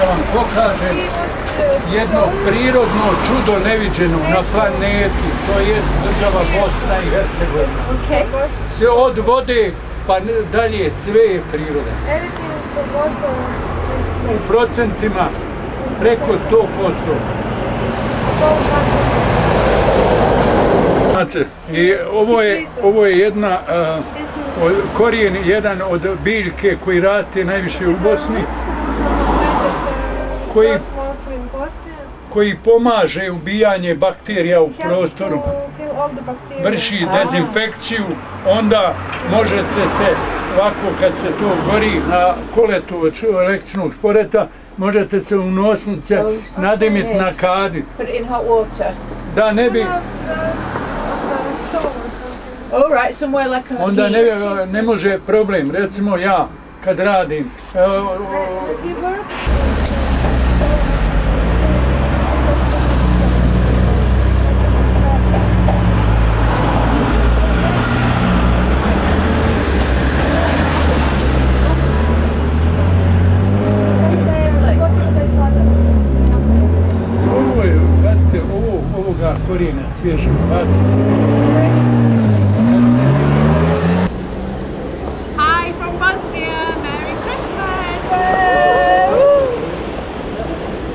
vam pokažem jedno prirodno čudo neviđeno na planeti. To je država Bosna i Hercegovina. Sve od vode pa dalje sve je priroda. U procentima preko 100%. Znate, i ovo je jedna korijen, jedan od biljke koji raste najviše u Bosni, koji pomaže ubijanje bakterija u prostoru, vrši dezinfekciju, onda možete se, ovako kad se to gori na koletu električnog šporeta, možete se u nosnice nadimiti, nakaditi. Da ne bi... Onda ne može problem, recimo ja kad radim. Ovo je, gledajte, ovoga korijena svježeg,